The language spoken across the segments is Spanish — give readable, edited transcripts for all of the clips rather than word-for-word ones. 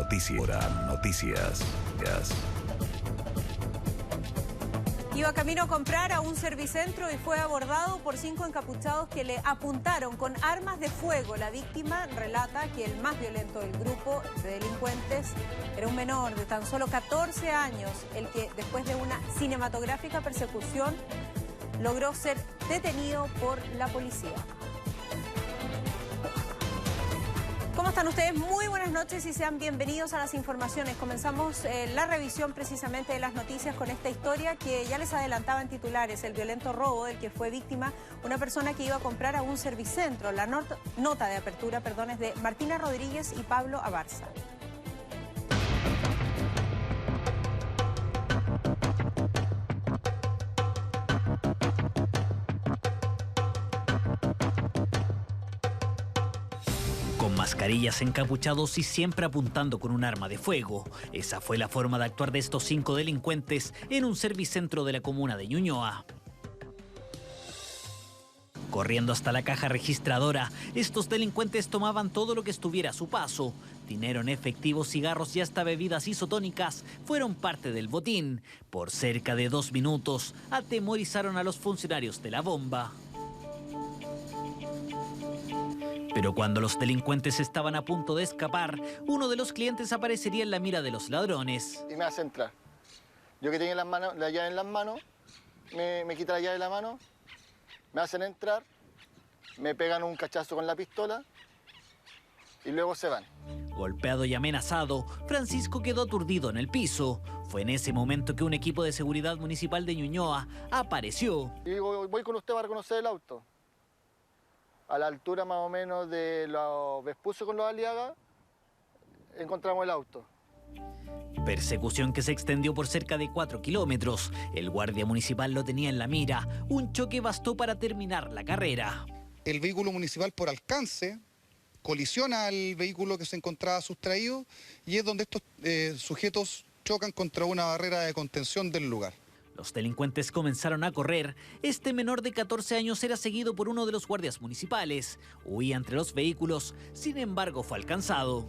Noticias. Iba camino a comprar a un servicentro y fue abordado por 5 encapuchados que le apuntaron con armas de fuego. La víctima relata que el más violento del grupo de delincuentes era un menor de tan solo 14 años, el que después de una cinematográfica persecución logró ser detenido por la policía. ¿Cómo están ustedes? Muy buenas noches y sean bienvenidos a las informaciones. Comenzamos la revisión precisamente de las noticias con esta historia que ya les adelantaba en titulares, el violento robo del que fue víctima una persona que iba a comprar a un servicentro. La nota de apertura, es de Martina Rodríguez y Pablo Abarza. Mascarillas, encapuchados y siempre apuntando con un arma de fuego. Esa fue la forma de actuar de estos 5 delincuentes en un servicentro de la comuna de Ñuñoa. Corriendo hasta la caja registradora, estos delincuentes tomaban todo lo que estuviera a su paso. Dinero en efectivo, cigarros y hasta bebidas isotónicas fueron parte del botín. Por cerca de 2 minutos, atemorizaron a los funcionarios de la bomba. Pero cuando los delincuentes estaban a punto de escapar, uno de los clientes aparecería en la mira de los ladrones. Y me hace entrar. Yo que tenía la llave en las manos, me quita la llave de la mano, me hacen entrar, me pegan un cachazo con la pistola y luego se van. Golpeado y amenazado, Francisco quedó aturdido en el piso. Fue en ese momento que un equipo de seguridad municipal de Ñuñoa apareció. Y digo, voy con usted para reconocer el auto. A la altura más o menos de los Vespucio con los Aliaga, encontramos el auto. Persecución que se extendió por cerca de 4 kilómetros. El guardia municipal lo tenía en la mira. Un choque bastó para terminar la carrera. El vehículo municipal por alcance colisiona al vehículo que se encontraba sustraído y es donde estos sujetos chocan contra una barrera de contención del lugar. Los delincuentes comenzaron a correr. Este menor de 14 años era seguido por uno de los guardias municipales. Huía entre los vehículos, sin embargo fue alcanzado.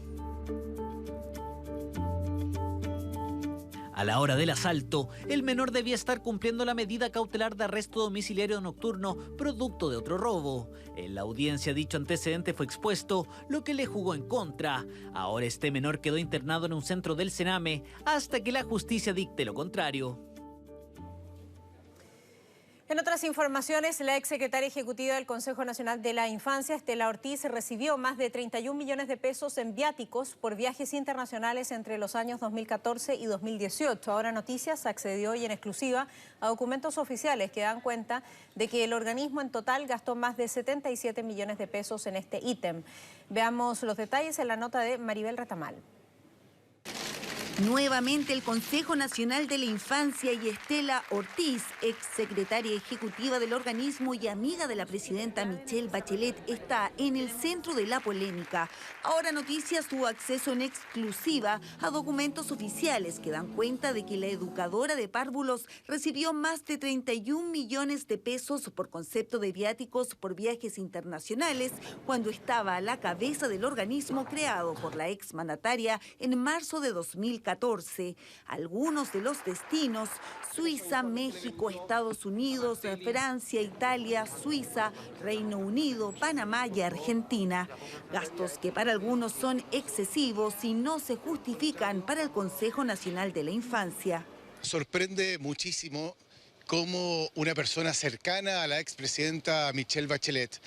A la hora del asalto, el menor debía estar cumpliendo la medida cautelar de arresto domiciliario nocturno producto de otro robo. En la audiencia dicho antecedente fue expuesto, lo que le jugó en contra. Ahora este menor quedó internado en un centro del Sename hasta que la justicia dicte lo contrario. En otras informaciones, la exsecretaria ejecutiva del Consejo Nacional de la Infancia, Estela Ortiz, recibió más de 31 millones de pesos en viáticos por viajes internacionales entre los años 2014 y 2018. Ahora Noticias accedió hoy en exclusiva a documentos oficiales que dan cuenta de que el organismo en total gastó más de 77 millones de pesos en este ítem. Veamos los detalles en la nota de Maribel Retamal. Nuevamente el Consejo Nacional de la Infancia y Estela Ortiz, exsecretaria ejecutiva del organismo y amiga de la presidenta Michelle Bachelet, está en el centro de la polémica. Ahora Noticias tuvo acceso en exclusiva a documentos oficiales que dan cuenta de que la educadora de párvulos recibió más de 31 millones de pesos por concepto de viáticos por viajes internacionales cuando estaba a la cabeza del organismo creado por la exmandataria en marzo de 2014. Algunos de los destinos: Suiza, México, Estados Unidos, Francia, Italia, Suiza, Reino Unido, Panamá y Argentina. Gastos que para algunos son excesivos y no se justifican para el Consejo Nacional de la Infancia. Sorprende muchísimo cómo una persona cercana a la expresidenta Michelle Bachelet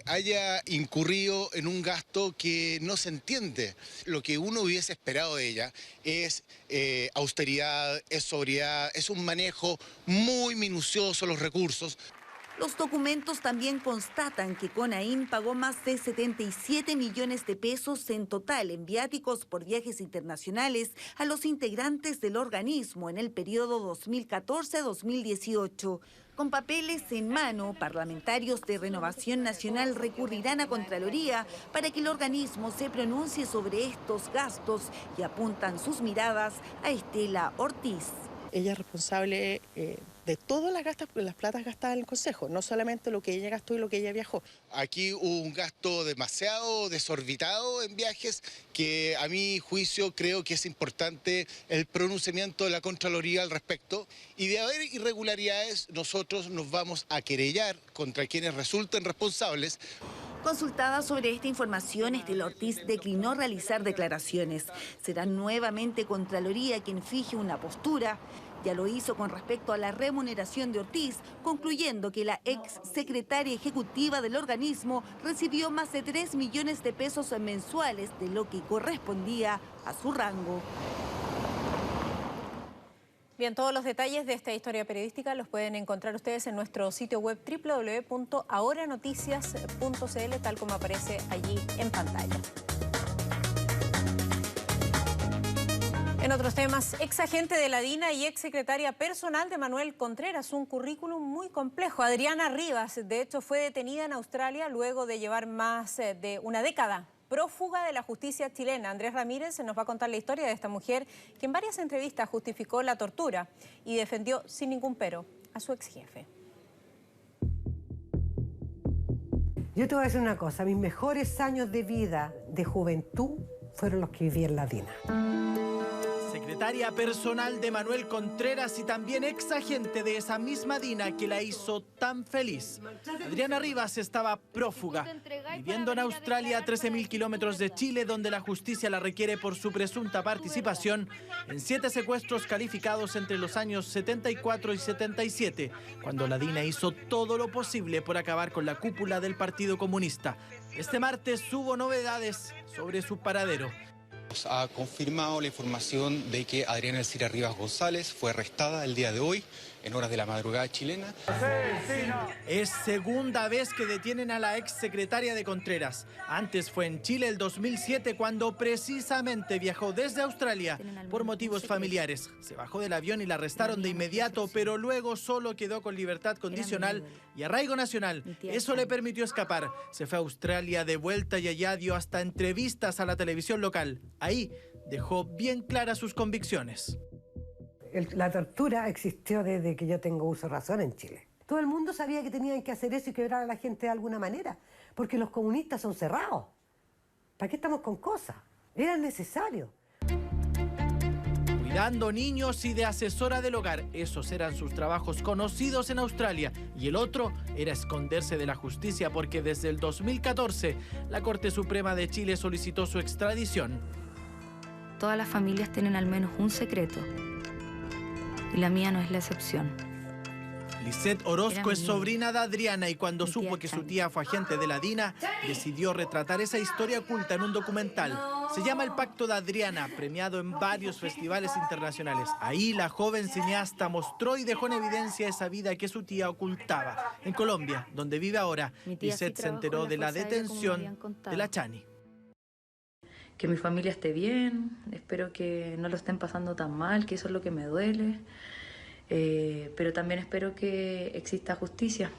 haya incurrido en un gasto que no se entiende. Lo que uno hubiese esperado de ella es austeridad, es sobriedad, es un manejo muy minucioso de los recursos. Los documentos también constatan que CONAIN pagó más de 77 millones de pesos en total en viáticos por viajes internacionales a los integrantes del organismo en el periodo 2014-2018. Con papeles en mano, parlamentarios de Renovación Nacional recurrirán a Contraloría para que el organismo se pronuncie sobre estos gastos y apuntan sus miradas a Estela Ortiz. Ella es responsable de todas las platas gastadas en el Consejo, no solamente lo que ella gastó y lo que ella viajó. Aquí hubo un gasto demasiado desorbitado en viajes que a mi juicio creo que es importante el pronunciamiento de la Contraloría al respecto, y de haber irregularidades nosotros nos vamos a querellar contra quienes resulten responsables. Consultada sobre esta información, Estela Ortiz declinó realizar declaraciones. Será nuevamente Contraloría quien fije una postura. Ya lo hizo con respecto a la remuneración de Ortiz, concluyendo que la ex secretaria ejecutiva del organismo recibió más de 3 millones de pesos mensuales de lo que correspondía a su rango. Bien, todos los detalles de esta historia periodística los pueden encontrar ustedes en nuestro sitio web www.ahoranoticias.cl, tal como aparece allí en pantalla. En otros temas, ex agente de la DINA y ex secretaria personal de Manuel Contreras, un currículum muy complejo. Adriana Rivas, de hecho, fue detenida en Australia luego de llevar más de una década prófuga de la justicia chilena. Andrés Ramírez nos va a contar la historia de esta mujer que en varias entrevistas justificó la tortura y defendió sin ningún pero a su ex jefe. Yo te voy a decir una cosa, mis mejores años de vida, de juventud, fueron los que viví en la DINA. Secretaria personal de Manuel Contreras y también ex agente de esa misma DINA que la hizo tan feliz. Adriana Rivas estaba prófuga, viviendo en Australia a 13.000 kilómetros de Chile, donde la justicia la requiere por su presunta participación en 7 secuestros calificados entre los años 74 y 77, cuando la DINA hizo todo lo posible por acabar con la cúpula del Partido Comunista. Este martes hubo novedades sobre su paradero. Ha confirmado la información de que Adriana Elcira Rivas González fue arrestada el día de hoy en horas de la madrugada chilena. Es segunda vez que detienen a la ex secretaria de Contreras. Antes fue en Chile el 2007 cuando precisamente viajó desde Australia por motivos familiares. Se bajó del avión y la arrestaron de inmediato, pero luego solo quedó con libertad condicional y arraigo nacional. Eso le permitió escapar. Se fue a Australia de vuelta y allá dio hasta entrevistas a la televisión local. Ahí dejó bien claras sus convicciones. La tortura existió desde que yo tengo uso de razón en Chile. Todo el mundo sabía que tenían que hacer eso y quebrar a la gente de alguna manera, porque los comunistas son cerrados. ¿Para qué estamos con cosas? Era necesario. Cuidando niños y de asesora del hogar, esos eran sus trabajos conocidos en Australia. Y el otro era esconderse de la justicia porque desde el 2014 la Corte Suprema de Chile solicitó su extradición. Todas las familias tienen al menos un secreto. Y la mía no es la excepción. Lisette Orozco es sobrina de Adriana y cuando supo que su tía fue agente de la DINA, decidió retratar esa historia oculta en un documental. Se llama El Pacto de Adriana, premiado en varios festivales internacionales. Ahí la joven cineasta mostró y dejó en evidencia esa vida que su tía ocultaba. En Colombia, donde vive ahora, Lisette se enteró de la detención de la Chani. Que mi familia esté bien, espero que no lo estén pasando tan mal, que eso es lo que me duele. Pero también espero que exista justicia.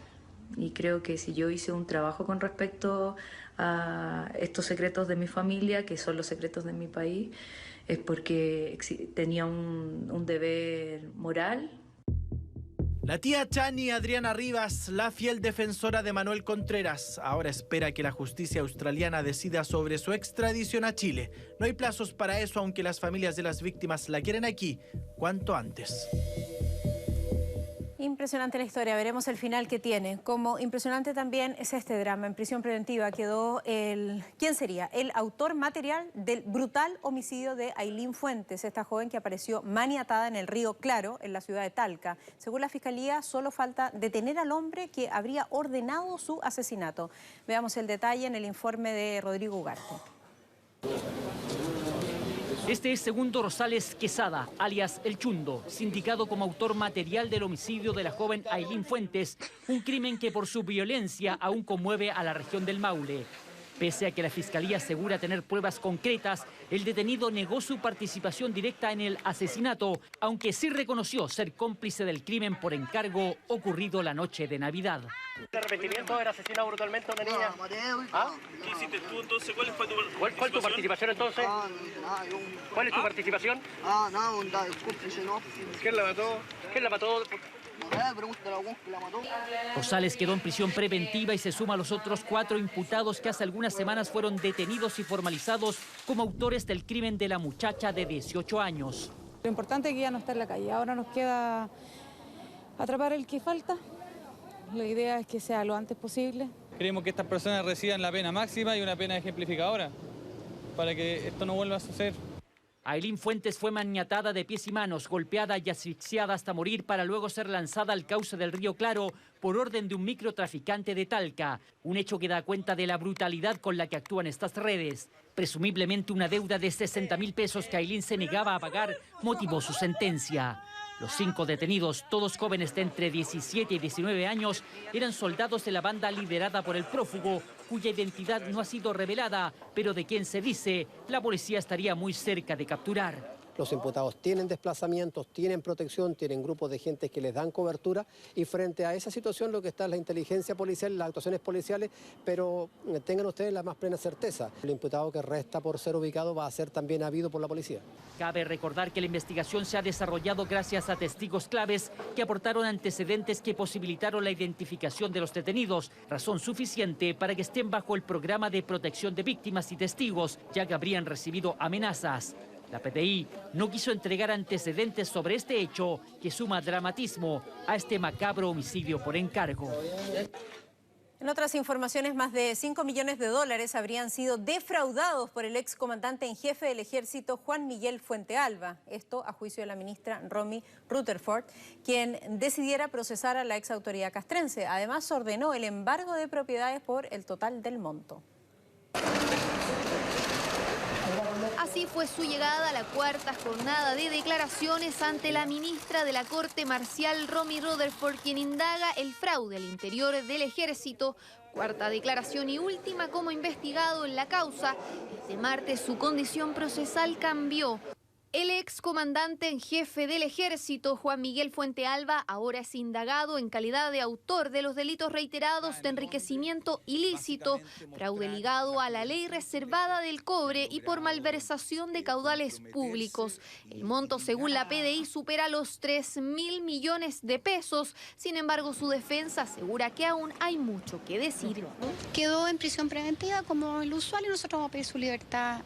Y creo que si yo hice un trabajo con respecto a estos secretos de mi familia, que son los secretos de mi país, es porque tenía un deber moral. La tía Chani, Adriana Rivas, la fiel defensora de Manuel Contreras, ahora espera que la justicia australiana decida sobre su extradición a Chile. No hay plazos para eso, aunque las familias de las víctimas la quieren aquí cuanto antes. Impresionante la historia, veremos el final que tiene. Como impresionante también es este drama. En prisión preventiva quedó ¿quién sería? El autor material del brutal homicidio de Aylin Fuentes, esta joven que apareció maniatada en el río Claro, en la ciudad de Talca. Según la Fiscalía, solo falta detener al hombre que habría ordenado su asesinato. Veamos el detalle en el informe de Rodrigo Ugarte. Este es Segundo Rosales Quesada, alias El Chundo, sindicado como autor material del homicidio de la joven Aylin Fuentes, un crimen que por su violencia aún conmueve a la región del Maule. Pese a que la Fiscalía asegura tener pruebas concretas, el detenido negó su participación directa en el asesinato, aunque sí reconoció ser cómplice del crimen por encargo ocurrido la noche de Navidad. ¿De arrepentimiento de haber asesinado brutalmente a una niña? ¿Ah? ¿Qué hiciste tú entonces? ¿Cuál fue tu participación? ¿Cuál es tu participación entonces? ¿Cuál es tu participación? No, un cómplice no. ¿Quién la mató? ¿Quién la mató? Rosales quedó en prisión preventiva y se suma a los otros 4 imputados que hace algunas semanas fueron detenidos y formalizados como autores del crimen de la muchacha de 18 años. Lo importante es que ya no está en la calle. Ahora nos queda atrapar el que falta. La idea es que sea lo antes posible. Queremos que estas personas reciban la pena máxima y una pena ejemplificadora para que esto no vuelva a suceder. Aylin Fuentes fue maniatada de pies y manos, golpeada y asfixiada hasta morir para luego ser lanzada al cauce del río Claro por orden de un microtraficante de Talca. Un hecho que da cuenta de la brutalidad con la que actúan estas redes. Presumiblemente una deuda de 60.000 pesos que Aylin se negaba a pagar motivó su sentencia. Los 5 detenidos, todos jóvenes de entre 17 y 19 años, eran soldados de la banda liderada por el prófugo, cuya identidad no ha sido revelada, pero de quien se dice la policía estaría muy cerca de capturar. Los imputados tienen desplazamientos, tienen protección, tienen grupos de gente que les dan cobertura y frente a esa situación lo que está es la inteligencia policial, las actuaciones policiales, pero tengan ustedes la más plena certeza. El imputado que resta por ser ubicado va a ser también habido por la policía. Cabe recordar que la investigación se ha desarrollado gracias a testigos claves que aportaron antecedentes que posibilitaron la identificación de los detenidos, razón suficiente para que estén bajo el programa de protección de víctimas y testigos, ya que habrían recibido amenazas. La PDI no quiso entregar antecedentes sobre este hecho que suma dramatismo a este macabro homicidio por encargo. En otras informaciones, más de $5 millones habrían sido defraudados por el excomandante en jefe del ejército Juan Miguel Fuentealba. Esto a juicio de la ministra Romy Rutherford, quien decidiera procesar a la exautoridad castrense. Además, ordenó el embargo de propiedades por el total del monto. Así fue su llegada a la 4ª jornada de declaraciones ante la ministra de la Corte Marcial, Romy Rutherford, quien indaga el fraude al interior del ejército. 4ª declaración y última como investigado en la causa. Este martes su condición procesal cambió. El excomandante en jefe del ejército, Juan Miguel Fuentealba, ahora es indagado en calidad de autor de los delitos reiterados de enriquecimiento ilícito, fraude ligado a la ley reservada del cobre y por malversación de caudales públicos. El monto, según la PDI, supera los 3.000 millones de pesos. Sin embargo, su defensa asegura que aún hay mucho que decir. Quedó en prisión preventiva como el usual y nosotros vamos a pedir su libertad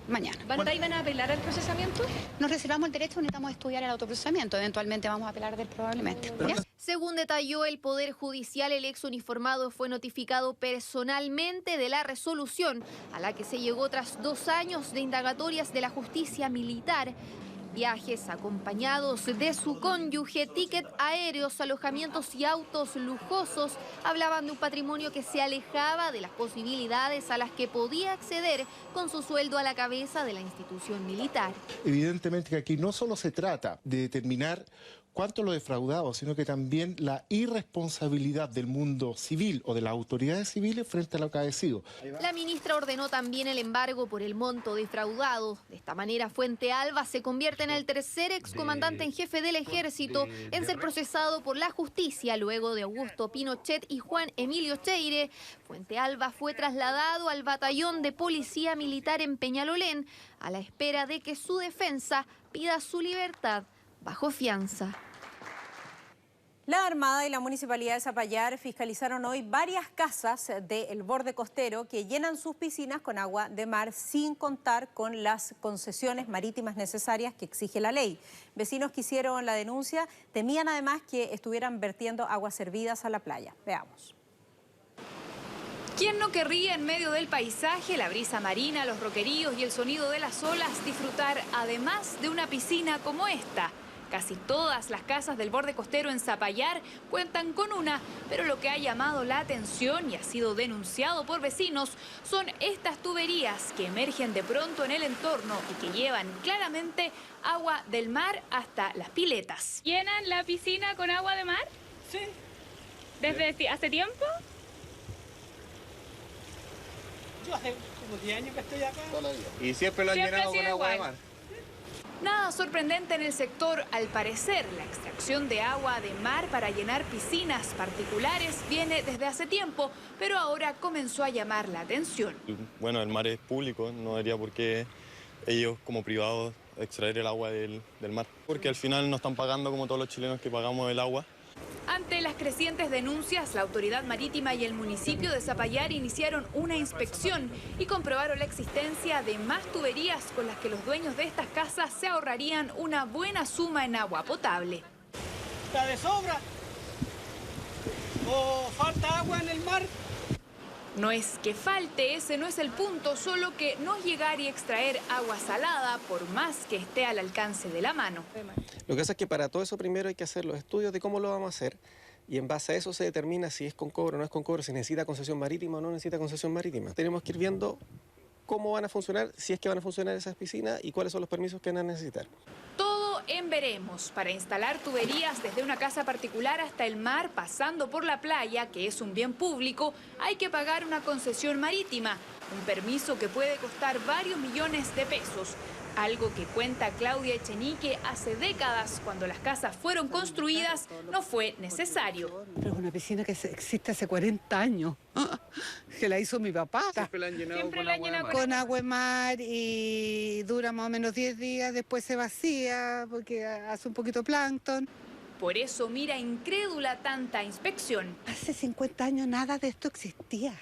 mañana. ¿Van a apelar al procesamiento? Nos reservamos el derecho, necesitamos estudiar el autoprocesamiento. Eventualmente vamos a apelar de él probablemente. ¿Ya? Según detalló el Poder Judicial, el ex uniformado fue notificado personalmente de la resolución a la que se llegó tras 2 años de indagatorias de la justicia militar. Viajes acompañados de su cónyuge, ticket aéreos, alojamientos y autos lujosos hablaban de un patrimonio que se alejaba de las posibilidades a las que podía acceder con su sueldo a la cabeza de la institución militar. Evidentemente que aquí no solo se trata de determinar cuánto lo defraudado, sino que también la irresponsabilidad del mundo civil o de las autoridades civiles frente a lo acaecido. La ministra ordenó también el embargo por el monto defraudado. De esta manera, Fuentealba se convierte en el 3er excomandante en jefe del ejército en ser procesado por la justicia luego de Augusto Pinochet y Juan Emilio Cheire. Fuentealba fue trasladado al batallón de policía militar en Peñalolén a la espera de que su defensa pida su libertad bajo fianza. La Armada y la Municipalidad de Zapallar fiscalizaron hoy varias casas del borde costero que llenan sus piscinas con agua de mar sin contar con las concesiones marítimas necesarias que exige la ley. Vecinos que hicieron la denuncia temían además que estuvieran vertiendo aguas servidas a la playa. Veamos. ¿Quién no querría en medio del paisaje, la brisa marina, los roqueríos y el sonido de las olas disfrutar además de una piscina como esta? Casi todas las casas del borde costero en Zapallar cuentan con una, pero lo que ha llamado la atención y ha sido denunciado por vecinos son estas tuberías que emergen de pronto en el entorno y que llevan claramente agua del mar hasta las piletas. ¿Llenan la piscina con agua de mar? Sí. ¿Desde hace tiempo? Yo hace como 10 años que estoy acá. ¿Y siempre lo han llenado con agua de mar? Nada sorprendente en el sector, al parecer. La extracción de agua de mar para llenar piscinas particulares viene desde hace tiempo, pero ahora comenzó a llamar la atención. Bueno, el mar es público, no debería por qué ellos como privados extraer el agua del mar, porque al final no están pagando como todos los chilenos que pagamos el agua. Ante las crecientes denuncias, la Autoridad Marítima y el municipio de Zapallar iniciaron una inspección y comprobaron la existencia de más tuberías con las que los dueños de estas casas se ahorrarían una buena suma en agua potable. ¿Está de sobra? ¿O falta agua en el mar? No es que falte, ese no es el punto, solo que no llegar y extraer agua salada por más que esté al alcance de la mano. Lo que pasa es que para todo eso primero hay que hacer los estudios de cómo lo vamos a hacer y en base a eso se determina si es con cobro o no es con cobro, si necesita concesión marítima o no necesita concesión marítima. Tenemos que ir viendo cómo van a funcionar, si es que van a funcionar esas piscinas y cuáles son los permisos que van a necesitar. Todo en veremos. Para instalar tuberías desde una casa particular hasta el mar, pasando por la playa, que es un bien público, hay que pagar una concesión marítima, un permiso que puede costar varios millones de pesos. Algo que cuenta Claudia Echenique hace décadas, cuando las casas fueron construidas, no fue necesario. Pero es una piscina que existe hace 40 años, que la hizo mi papá. Siempre la han llenado con agua de mar y dura más o menos 10 días, después se vacía porque hace un poquito plancton. Por eso mira incrédula tanta inspección. Hace 50 años nada de esto existía.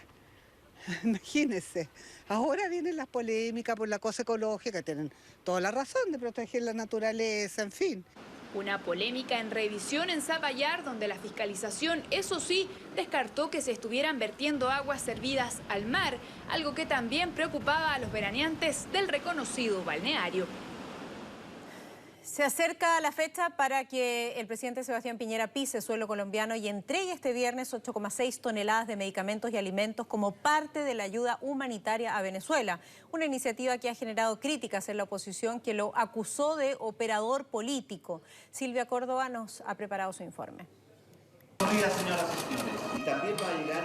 Imagínense, ahora vienen las polémicas por la cosa ecológica, tienen toda la razón de proteger la naturaleza, en fin. Una polémica en revisión en Zapallar, donde la fiscalización, eso sí, descartó que se estuvieran vertiendo aguas servidas al mar, algo que también preocupaba a los veraneantes del reconocido balneario. Se acerca la fecha para que el presidente Sebastián Piñera pise suelo colombiano y entregue este viernes 8,6 toneladas de medicamentos y alimentos como parte de la ayuda humanitaria a Venezuela. Una iniciativa que ha generado críticas en la oposición, que lo acusó de operador político. Silvia Córdoba nos ha preparado su informe. Buenos días, señoras y señores. Y también va a llegar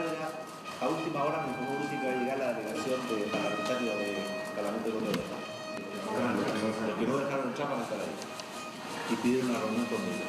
a última hora, me informó Lucy, que va a llegar la delegación de parlamentarios del Parlamento de Colombia. Los que no dejaron entrar van a estar ahí y pidieron una reunión conmigo.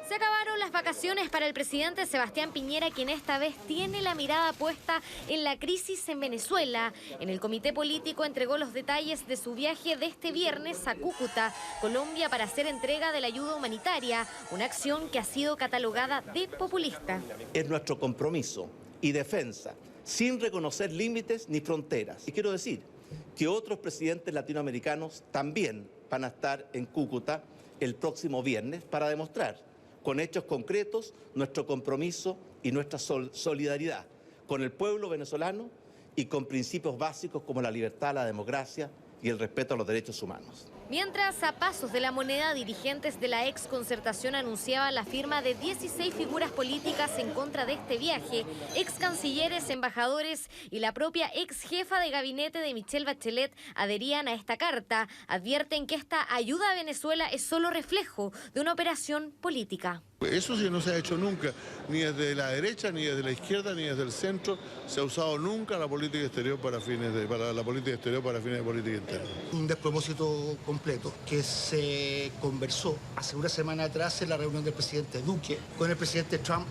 Se acabaron las vacaciones para el presidente Sebastián Piñera, quien esta vez tiene la mirada puesta en la crisis en Venezuela. En el comité político entregó los detalles de su viaje de este viernes a Cúcuta, Colombia, para hacer entrega de la ayuda humanitaria, una acción que ha sido catalogada de populista. Es nuestro compromiso y defensa, sin reconocer límites ni fronteras. Y quiero decir que otros presidentes latinoamericanos también van a estar en Cúcuta el próximo viernes para demostrar con hechos concretos nuestro compromiso y nuestra solidaridad con el pueblo venezolano y con principios básicos como la libertad, la democracia y el respeto a los derechos humanos. Mientras, a pasos de la moneda, dirigentes de la ex Concertación anunciaban la firma de 16 figuras políticas en contra de este viaje, ex cancilleres, embajadores y la propia ex jefa de gabinete de Michelle Bachelet adherían a esta carta. Advierten que esta ayuda a Venezuela es solo reflejo de una operación política. Eso sí no se ha hecho nunca, ni desde la derecha, ni desde la izquierda, ni desde el centro. Se ha usado nunca la política exterior para fines de política interna. Un despropósito completo que se conversó hace una semana atrás en la reunión del presidente Duque con el presidente Trump.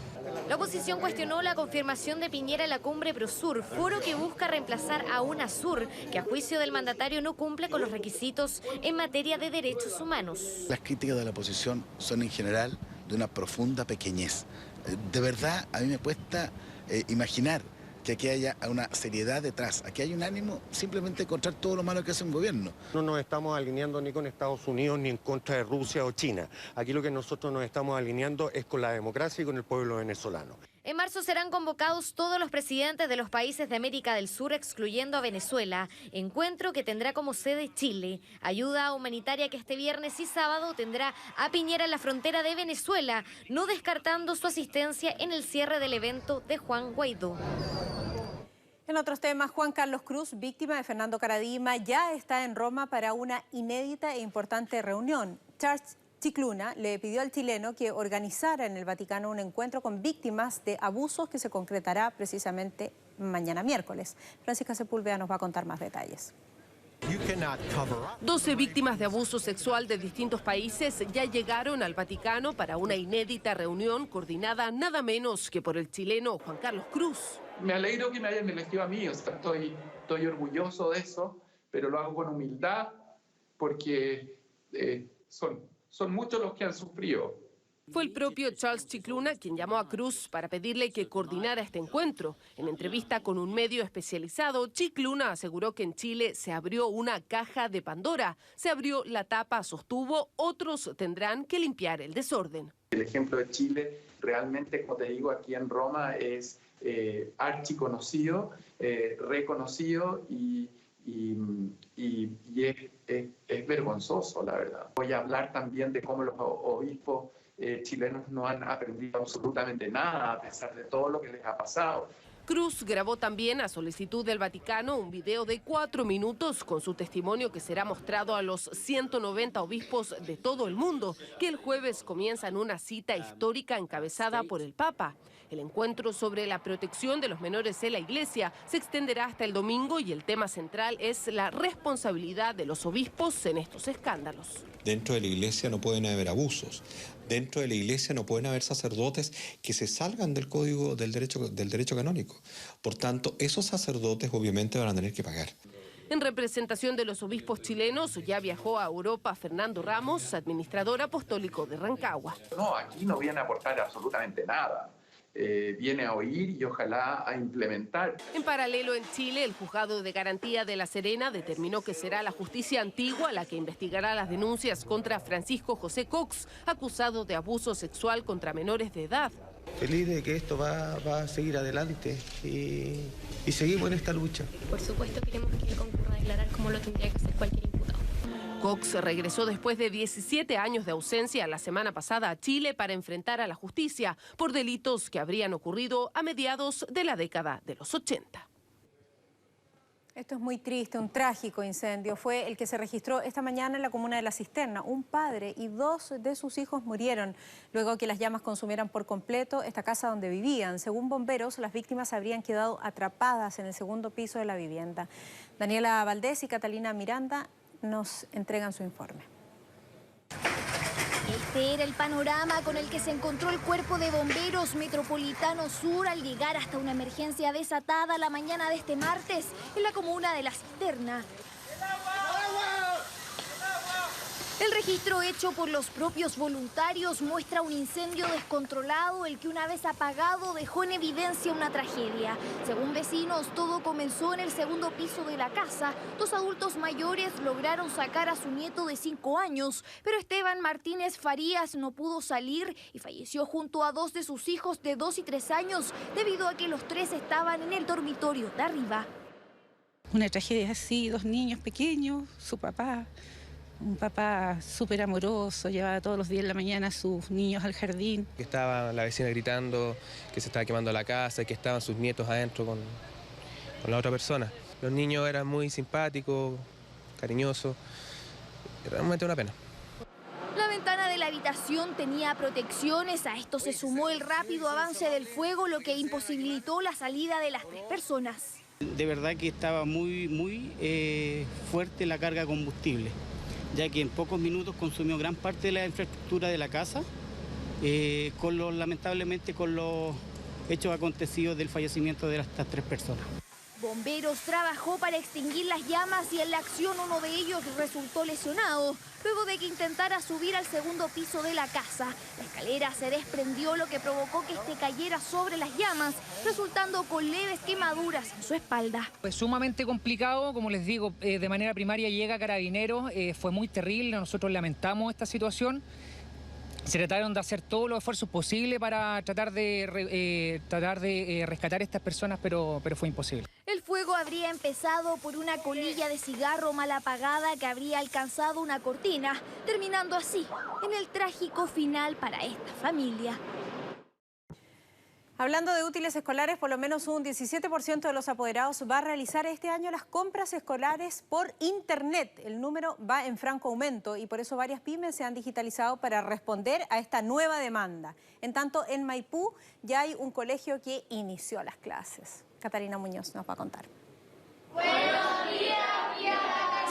La oposición cuestionó la confirmación de Piñera en la cumbre Prosur, foro que busca reemplazar a UNASUR, que a juicio del mandatario no cumple con los requisitos en materia de derechos humanos. Las críticas de la oposición son en general de una profunda pequeñez. De verdad, a mí me cuesta imaginar que aquí haya una seriedad detrás. Aquí hay un ánimo simplemente de encontrar todo lo malo que hace un gobierno. No nos estamos alineando ni con Estados Unidos ni en contra de Rusia o China. Aquí lo que nosotros nos estamos alineando es con la democracia y con el pueblo venezolano. En marzo serán convocados todos los presidentes de los países de América del Sur, excluyendo a Venezuela. Encuentro que tendrá como sede Chile. Ayuda humanitaria que este viernes y sábado tendrá a Piñera en la frontera de Venezuela, no descartando su asistencia en el cierre del evento de Juan Guaidó. En otros temas, Juan Carlos Cruz, víctima de Fernando Karadima, ya está en Roma para una inédita e importante reunión. Charles Chicluna le pidió al chileno que organizara en el Vaticano un encuentro con víctimas de abusos que se concretará precisamente mañana miércoles. Francisca Sepúlveda nos va a contar más detalles. 12 víctimas de abuso sexual de distintos países ya llegaron al Vaticano para una inédita reunión coordinada nada menos que por el chileno Juan Carlos Cruz. Me alegro que me hayan elegido a mí, o sea, estoy orgulloso de eso, pero lo hago con humildad porque son muchos los que han sufrido. Fue el propio Charles Chicluna quien llamó a Cruz para pedirle que coordinara este encuentro. En entrevista con un medio especializado, Chicluna aseguró que en Chile se abrió una caja de Pandora. Se abrió la tapa, sostuvo, otros tendrán que limpiar el desorden. El ejemplo de Chile realmente, como te digo, aquí en Roma es archiconocido, reconocido y es vergonzoso, la verdad. Voy a hablar también de cómo los obispos chilenos no han aprendido absolutamente nada a pesar de todo lo que les ha pasado. Cruz grabó también, a solicitud del Vaticano, un video de 4 minutos con su testimonio que será mostrado a los 190 obispos de todo el mundo, que el jueves comienzan una cita histórica encabezada por el Papa. El encuentro sobre la protección de los menores en la Iglesia se extenderá hasta el domingo y el tema central es la responsabilidad de los obispos en estos escándalos. Dentro de la Iglesia no pueden haber abusos. Dentro de la Iglesia no pueden haber sacerdotes que se salgan del código del derecho canónico. Por tanto, esos sacerdotes obviamente van a tener que pagar. En representación de los obispos chilenos, ya viajó a Europa Fernando Ramos, administrador apostólico de Rancagua. No, aquí no viene a aportar absolutamente nada. Viene a oír y ojalá a implementar. En paralelo, en Chile, el Juzgado de Garantía de La Serena determinó que será la justicia antigua la que investigará las denuncias contra Francisco José Cox, acusado de abuso sexual contra menores de edad. Feliz de que esto va a seguir adelante y seguimos en esta lucha. Por supuesto queremos que él concurra a declarar como lo tendría que hacer cualquier imputado. Cox regresó después de 17 años de ausencia la semana pasada a Chile para enfrentar a la justicia por delitos que habrían ocurrido a mediados de la década de los 80. Esto es muy triste, un trágico incendio. Fue el que se registró esta mañana en la comuna de La Cisterna. Un padre y 2 de sus hijos murieron luego que las llamas consumieran por completo esta casa donde vivían. Según bomberos, las víctimas habrían quedado atrapadas en el segundo piso de la vivienda. Daniela Valdés y Catalina Miranda nos entregan su informe. Este era el panorama con el que se encontró el Cuerpo de Bomberos Metropolitano Sur al llegar hasta una emergencia desatada la mañana de este martes en la comuna de La Cisterna. El registro hecho por los propios voluntarios muestra un incendio descontrolado, el que una vez apagado dejó en evidencia una tragedia. Según vecinos, todo comenzó en el segundo piso de la casa. 2 adultos mayores lograron sacar a su nieto de 5 años, pero Esteban Martínez Farías no pudo salir y falleció junto a 2 de sus hijos de 2 y 3 años, debido a que los 3 estaban en el dormitorio de arriba. Una tragedia así, 2 niños pequeños, su papá. Un papá súper amoroso, llevaba todos los días en la mañana a sus niños al jardín. Estaba la vecina gritando que se estaba quemando la casa, que estaban sus nietos adentro con la otra persona. Los niños eran muy simpáticos, cariñosos, realmente una pena. La ventana de la habitación tenía protecciones, a esto se sumó el rápido avance del fuego, lo que imposibilitó la salida de las 3 personas. De verdad que estaba muy fuerte la carga de combustible, ya que en pocos minutos consumió gran parte de la infraestructura de la casa, lamentablemente con los hechos acontecidos del fallecimiento de estas 3 personas. Bomberos trabajó para extinguir las llamas y en la acción uno de ellos resultó lesionado, luego de que intentara subir al segundo piso de la casa. La escalera se desprendió, lo que provocó que este cayera sobre las llamas, resultando con leves quemaduras en su espalda. Fue sumamente complicado, como les digo, de manera primaria llega Carabineros, fue muy terrible, nosotros lamentamos esta situación. Se trataron de hacer todos los esfuerzos posibles para tratar de rescatar a estas personas, pero fue imposible. El fuego habría empezado por una colilla de cigarro mal apagada que habría alcanzado una cortina, terminando así en el trágico final para esta familia. Hablando de útiles escolares, por lo menos un 17% de los apoderados va a realizar este año las compras escolares por Internet. El número va en franco aumento y por eso varias pymes se han digitalizado para responder a esta nueva demanda. En tanto, en Maipú ya hay un colegio que inició las clases. Catalina Muñoz nos va a contar. Buenos días,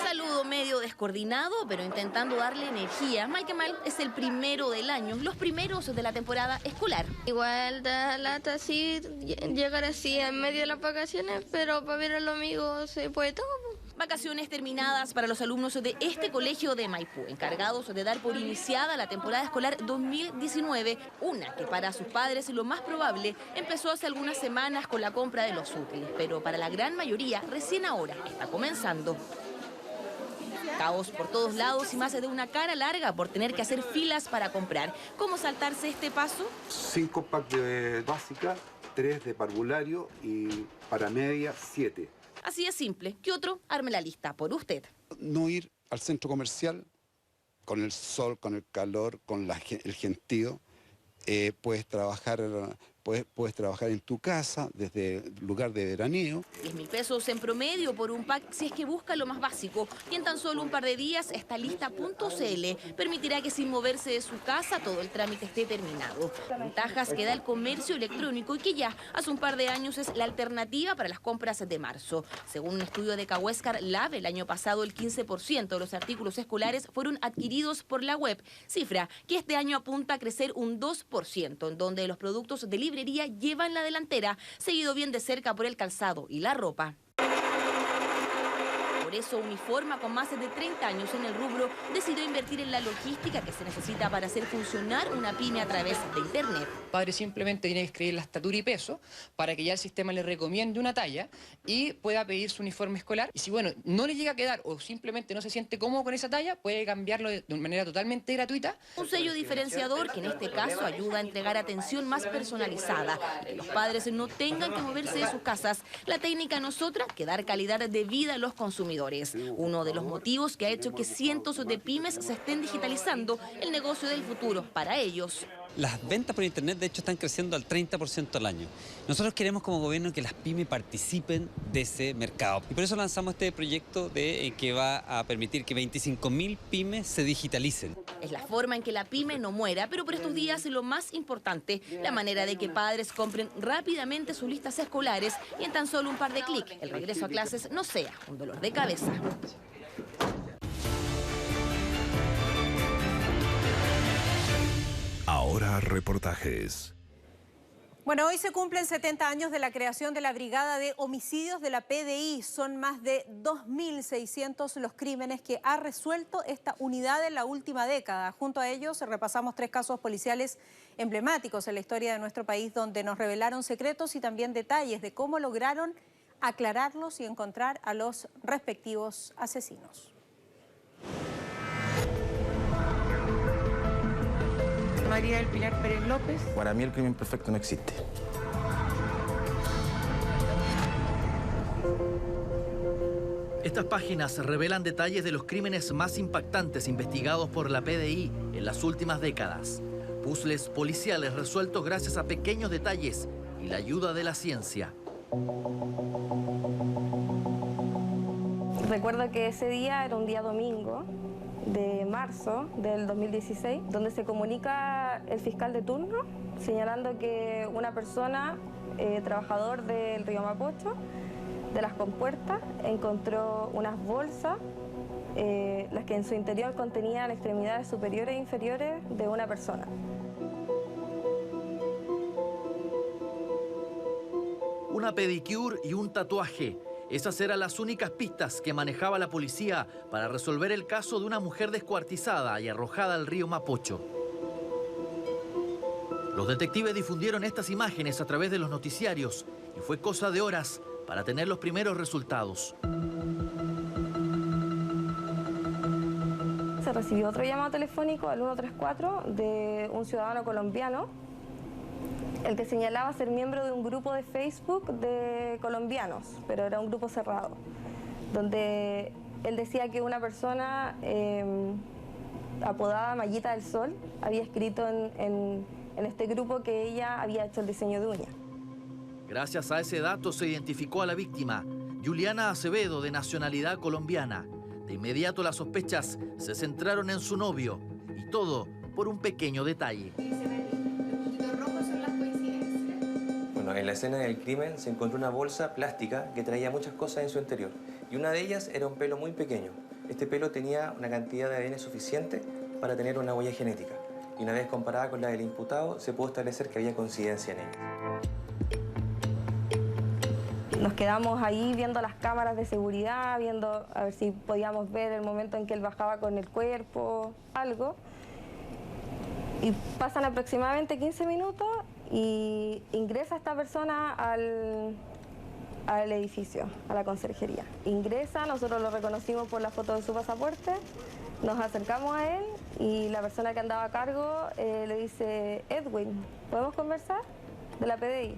saludo medio descoordinado, pero intentando darle energía. Mal que mal, es el primero del año, los primeros de la temporada escolar. Igual da lata así, llegar así en medio de las vacaciones, pero para ver a los amigos se puede todo. Vacaciones terminadas para los alumnos de este colegio de Maipú, encargados de dar por iniciada la temporada escolar 2019, una que para sus padres lo más probable empezó hace algunas semanas con la compra de los útiles, pero para la gran mayoría recién ahora está comenzando. Caos por todos lados y más de una cara larga por tener que hacer filas para comprar. ¿Cómo saltarse este paso? 5 packs de básica, 3 de parvulario y para media 7. Así es simple. ¿Qué otro? Arme la lista por usted. No ir al centro comercial con el sol, con el calor, con el gentío. Puedes trabajar en tu casa desde el lugar de veraneo. 10.000 pesos en promedio por un pack si es que busca lo más básico. Y en tan solo un par de días esta lista.cl permitirá que sin moverse de su casa todo el trámite esté terminado. Ventajas que da el comercio electrónico y que ya hace un par de años es la alternativa para las compras de marzo. Según un estudio de Cahuéscar Lab, el año pasado el 15% de los artículos escolares fueron adquiridos por la web, cifra que este año apunta a crecer un 2%, en donde los productos de librería llevan la delantera, seguido bien de cerca por el calzado y la ropa. Por eso Uniforma, con más de 30 años en el rubro, decidió invertir en la logística que se necesita para hacer funcionar una pyme a través de Internet. El padre simplemente tiene que escribir la estatura y peso para que ya el sistema le recomiende una talla y pueda pedir su uniforme escolar. Y si no le llega a quedar o simplemente no se siente cómodo con esa talla, puede cambiarlo de manera totalmente gratuita. Un sello diferenciador que en este caso ayuda a entregar atención más personalizada y que los padres no tengan que moverse de sus casas. La técnica no es otra que dar calidad de vida a los consumidores. Uno de los motivos que ha hecho que cientos de pymes se estén digitalizando el negocio del futuro para ellos. Las ventas por internet de hecho están creciendo al 30% al año. Nosotros queremos como gobierno que las pymes participen de ese mercado. Y por eso lanzamos este proyecto que va a permitir que 25.000 pymes se digitalicen. Es la forma en que la pyme no muera, pero por estos días lo más importante, la manera de que padres compren rápidamente sus listas escolares y en tan solo un par de clics el regreso a clases no sea un dolor de cabeza. Ahora reportajes. Bueno, hoy se cumplen 70 años de la creación de la Brigada de Homicidios de la PDI. Son más de 2.600 los crímenes que ha resuelto esta unidad en la última década. Junto a ellos repasamos 3 casos policiales emblemáticos en la historia de nuestro país donde nos revelaron secretos y también detalles de cómo lograron aclararlos y encontrar a los respectivos asesinos. María del Pilar Pérez López. Para mí el crimen perfecto no existe. Estas páginas revelan detalles de los crímenes más impactantes investigados por la PDI en las últimas décadas. Puzzles policiales resueltos gracias a pequeños detalles y la ayuda de la ciencia. Recuerdo que ese día era un día domingo de marzo del 2016, donde se comunica el fiscal de turno señalando que una persona, trabajador del río Mapocho, de las compuertas, encontró unas bolsas, las que en su interior contenían extremidades superiores e inferiores de una persona. Una pedicure y un tatuaje. Esas eran las únicas pistas que manejaba la policía para resolver el caso de una mujer descuartizada y arrojada al río Mapocho. Los detectives difundieron estas imágenes a través de los noticiarios y fue cosa de horas para tener los primeros resultados. Se recibió otro llamado telefónico al 134 de un ciudadano colombiano, el que señalaba ser miembro de un grupo de Facebook de colombianos, pero era un grupo cerrado, donde él decía que una persona apodada Mallita del Sol había escrito en este grupo que ella había hecho el diseño de uñas. Gracias a ese dato se identificó a la víctima, Juliana Acevedo, de nacionalidad colombiana. De inmediato las sospechas se centraron en su novio, y todo por un pequeño detalle. Bueno, en la escena del crimen se encontró una bolsa plástica que traía muchas cosas en su interior. Y una de ellas era un pelo muy pequeño. Este pelo tenía una cantidad de ADN suficiente para tener una huella genética. Y una vez comparada con la del imputado, se pudo establecer que había coincidencia en ella. Nos quedamos ahí viendo las cámaras de seguridad, viendo a ver si podíamos ver el momento en que él bajaba con el cuerpo, algo. Y pasan aproximadamente 15 minutos y ingresa esta persona al edificio, a la conserjería. Ingresa, nosotros lo reconocimos por la foto de su pasaporte, nos acercamos a él y la persona que andaba a cargo le dice: Edwin, ¿podemos conversar? De la PDI.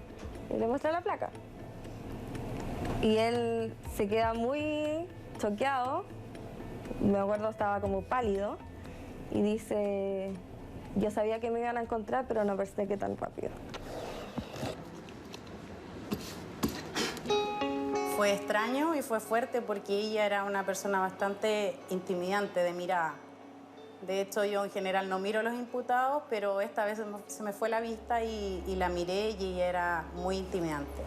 Y le muestra la placa. Y él se queda muy choqueado, me acuerdo estaba como pálido, y dice: yo sabía que me iban a encontrar, pero no pensé que tan rápido. Fue extraño y fue fuerte porque ella era una persona bastante intimidante de mirada. De hecho, yo en general no miro a los imputados, pero esta vez se me fue la vista y la miré y ella era muy intimidante.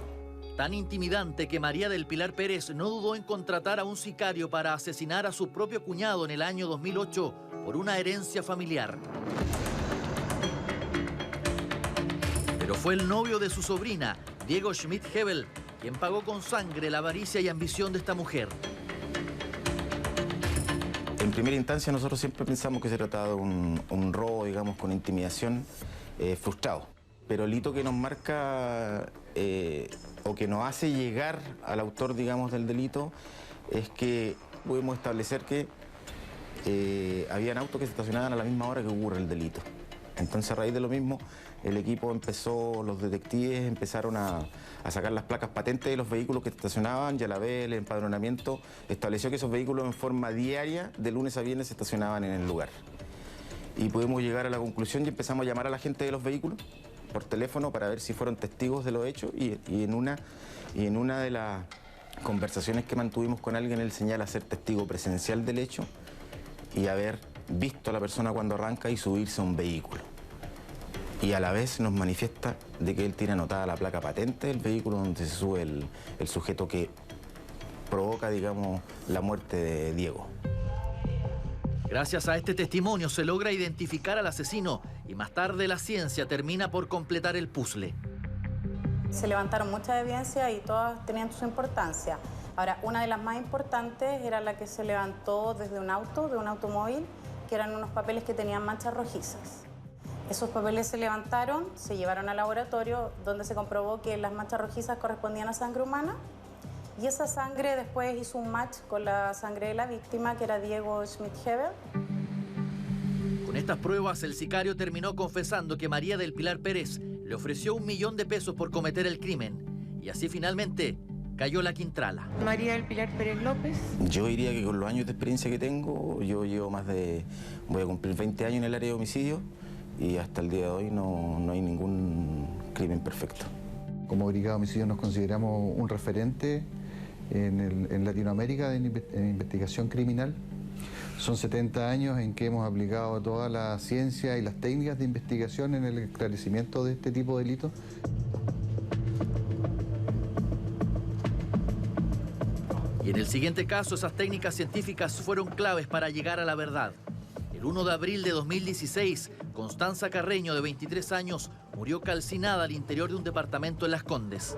Tan intimidante que María del Pilar Pérez no dudó en contratar a un sicario para asesinar a su propio cuñado en el año 2008 por una herencia familiar. Pero fue el novio de su sobrina, Diego Schmidt-Hebel, quien pagó con sangre la avaricia y ambición de esta mujer. En primera instancia nosotros siempre pensamos que se trataba de un robo, digamos, con intimidación frustrado. Pero el hito que nos marca o que nos hace llegar al autor, digamos, del delito es que pudimos establecer que habían autos que se estacionaban a la misma hora que ocurre el delito. Entonces, a raíz de lo mismo, el equipo empezó, los detectives empezaron a sacar las placas patentes de los vehículos que estacionaban, y a la vez el empadronamiento estableció que esos vehículos en forma diaria, de lunes a viernes, se estacionaban en el lugar. Y pudimos llegar a la conclusión y empezamos a llamar a la gente de los vehículos por teléfono para ver si fueron testigos de los hechos, y en una de las conversaciones que mantuvimos con alguien, él señala ser testigo presencial del hecho y haber visto a la persona cuando arranca y subirse a un vehículo. Y a la vez nos manifiesta de que él tiene anotada la placa patente del vehículo donde se sube el sujeto que provoca, digamos, la muerte de Diego. Gracias a este testimonio se logra identificar al asesino y más tarde la ciencia termina por completar el puzzle. Se levantaron muchas evidencias y todas tenían su importancia. Ahora, una de las más importantes era la que se levantó desde un auto, de un automóvil, que eran unos papeles que tenían manchas rojizas. Esos papeles se levantaron, se llevaron al laboratorio, donde se comprobó que las manchas rojizas correspondían a sangre humana, y esa sangre después hizo un match con la sangre de la víctima, que era Diego Schmidt-Hebel. Con estas pruebas, el sicario terminó confesando que María del Pilar Pérez le ofreció $1 millón por cometer el crimen, y así finalmente cayó la quintrala. María del Pilar Pérez López. Yo diría que con los años de experiencia que tengo, yo llevo voy a cumplir 20 años en el área de homicidio, y hasta el día de hoy no hay ningún crimen perfecto. Como Brigada de Homicidios nos consideramos un referente en Latinoamérica en investigación criminal. Son 70 años en que hemos aplicado toda la ciencia y las técnicas de investigación en el esclarecimiento de este tipo de delitos. Y en el siguiente caso, esas técnicas científicas fueron claves para llegar a la verdad. El 1 de abril de 2016, Constanza Carreño, de 23 años, murió calcinada al interior de un departamento en Las Condes.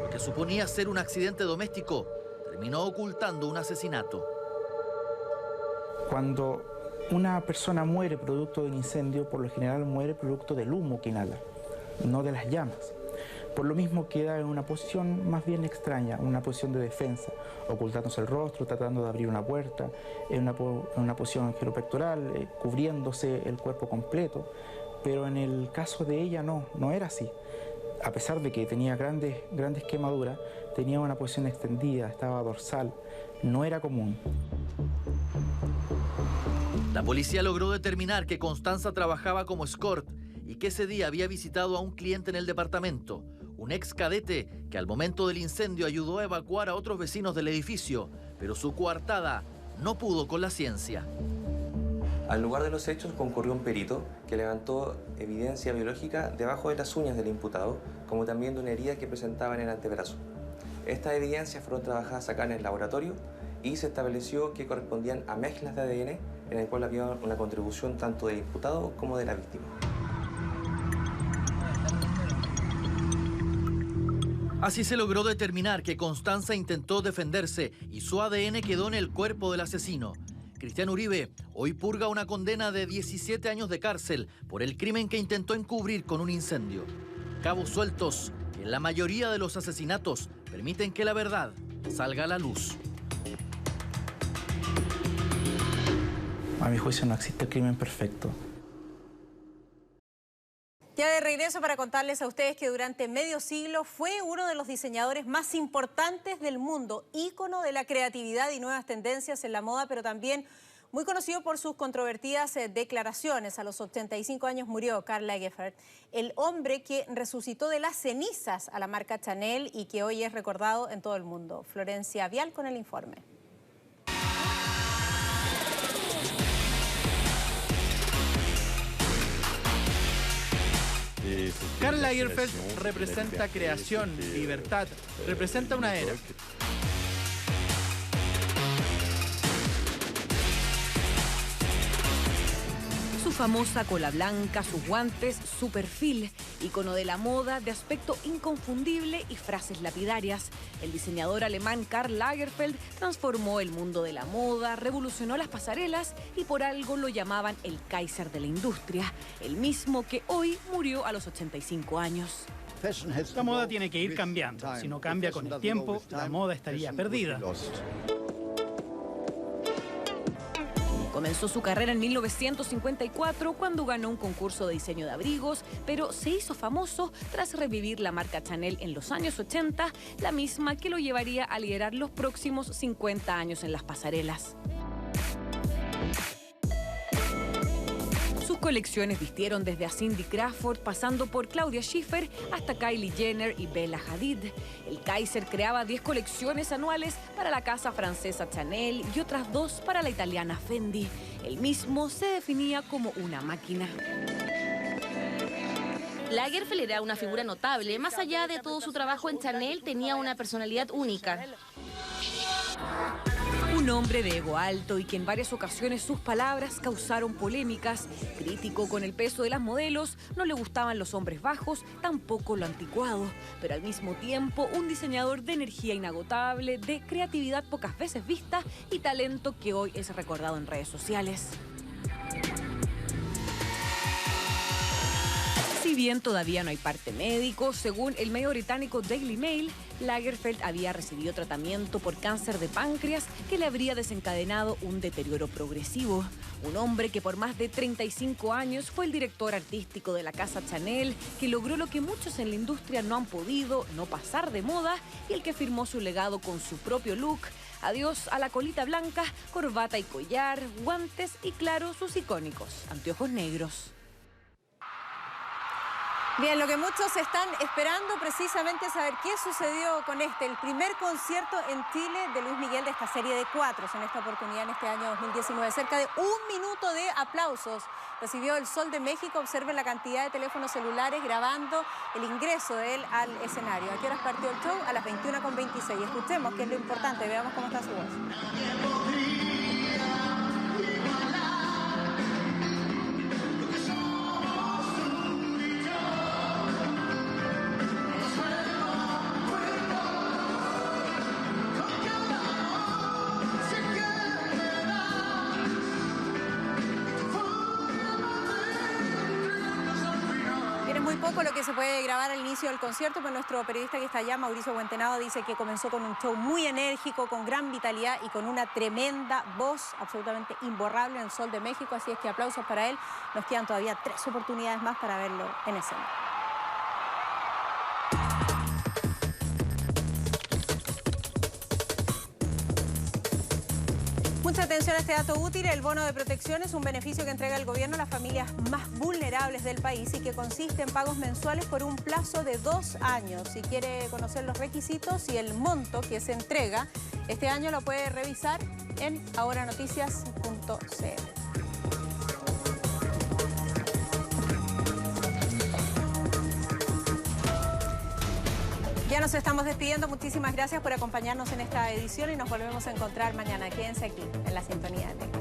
Lo que suponía ser un accidente doméstico terminó ocultando un asesinato. Cuando una persona muere producto de un incendio, por lo general muere producto del humo que inhala, no de las llamas. Por lo mismo queda en una posición más bien extraña, una posición de defensa, ocultándose el rostro, tratando de abrir una puerta, en una posición giropectoral, cubriéndose el cuerpo completo. Pero en el caso de ella no era así. A pesar de que tenía grandes quemaduras, tenía una posición extendida, estaba dorsal, no era común. La policía logró determinar que Constanza trabajaba como escort y que ese día había visitado a un cliente en el departamento, un ex cadete que al momento del incendio ayudó a evacuar a otros vecinos del edificio, pero su coartada no pudo con la ciencia. Al lugar de los hechos concurrió un perito que levantó evidencia biológica debajo de las uñas del imputado, como también de una herida que presentaba en el antebrazo. Estas evidencias fueron trabajadas acá en el laboratorio y se estableció que correspondían a mezclas de ADN en el cual había una contribución tanto del imputado como de la víctima. Así se logró determinar que Constanza intentó defenderse y su ADN quedó en el cuerpo del asesino. Cristian Uribe hoy purga una condena de 17 años de cárcel por el crimen que intentó encubrir con un incendio. Cabos sueltos que en la mayoría de los asesinatos permiten que la verdad salga a la luz. A mi juicio no existe crimen perfecto. Ya de regreso para contarles a ustedes que durante medio siglo fue uno de los diseñadores más importantes del mundo, ícono de la creatividad y nuevas tendencias en la moda, pero también muy conocido por sus controvertidas declaraciones. A los 85 años murió Karl Lagerfeld, el hombre que resucitó de las cenizas a la marca Chanel y que hoy es recordado en todo el mundo. Florencia Vial con el informe. Karl Lagerfeld representa creación, libertad, representa una era. Su famosa cola blanca, sus guantes, su perfil, ícono de la moda, de aspecto inconfundible y frases lapidarias. El diseñador alemán Karl Lagerfeld transformó el mundo de la moda, revolucionó las pasarelas y por algo lo llamaban el Kaiser de la industria, el mismo que hoy murió a los 85 años. La moda tiene que ir cambiando. Si no cambia con el tiempo, la moda estaría perdida. Comenzó su carrera en 1954 cuando ganó un concurso de diseño de abrigos, pero se hizo famoso tras revivir la marca Chanel en los años 80, la misma que lo llevaría a liderar los próximos 50 años en las pasarelas. Sus colecciones vistieron desde a Cindy Crawford, pasando por Claudia Schiffer hasta Kylie Jenner y Bella Hadid. El Kaiser creaba 10 colecciones anuales para la casa francesa Chanel y otras 2 para la italiana Fendi. Él mismo se definía como una máquina. Lagerfeld era una figura notable. Más allá de todo su trabajo en Chanel, tenía una personalidad única. Un hombre de ego alto y que en varias ocasiones sus palabras causaron polémicas. Crítico con el peso de las modelos, no le gustaban los hombres bajos, tampoco lo anticuado. Pero al mismo tiempo, un diseñador de energía inagotable, de creatividad pocas veces vista y talento que hoy es recordado en redes sociales. Si bien todavía no hay parte médico, según el medio británico Daily Mail, Lagerfeld había recibido tratamiento por cáncer de páncreas que le habría desencadenado un deterioro progresivo. Un hombre que por más de 35 años fue el director artístico de la casa Chanel, que logró lo que muchos en la industria no han podido, no pasar de moda, y el que firmó su legado con su propio look. Adiós a la colita blanca, corbata y collar, guantes y claro, sus icónicos anteojos negros. Bien, lo que muchos están esperando precisamente es saber qué sucedió con el primer concierto en Chile de Luis Miguel de esta serie de 4 en esta oportunidad en este año 2019. Cerca de 1 minuto de aplausos recibió el Sol de México. Observen la cantidad de teléfonos celulares grabando el ingreso de él al escenario. ¿A qué horas partió el show? A las 21:26. Escuchemos qué es lo importante, veamos cómo está su voz. Poco lo que se puede grabar al inicio del concierto, pero nuestro periodista que está allá, Mauricio Buentenado, dice que comenzó con un show muy enérgico, con gran vitalidad y con una tremenda voz absolutamente imborrable en el Sol de México, así es que aplausos para él. Nos quedan todavía 3 oportunidades más para verlo en escena. Mucha atención a este dato útil. El bono de protección es un beneficio que entrega el gobierno a las familias más vulnerables del país y que consiste en pagos mensuales por un plazo de 2 años. Si quiere conocer los requisitos y el monto que se entrega, este año lo puede revisar en ahoranoticias.cl. Ya nos estamos despidiendo. Muchísimas gracias por acompañarnos en esta edición y nos volvemos a encontrar mañana. Quédense aquí en la sintonía de Tele.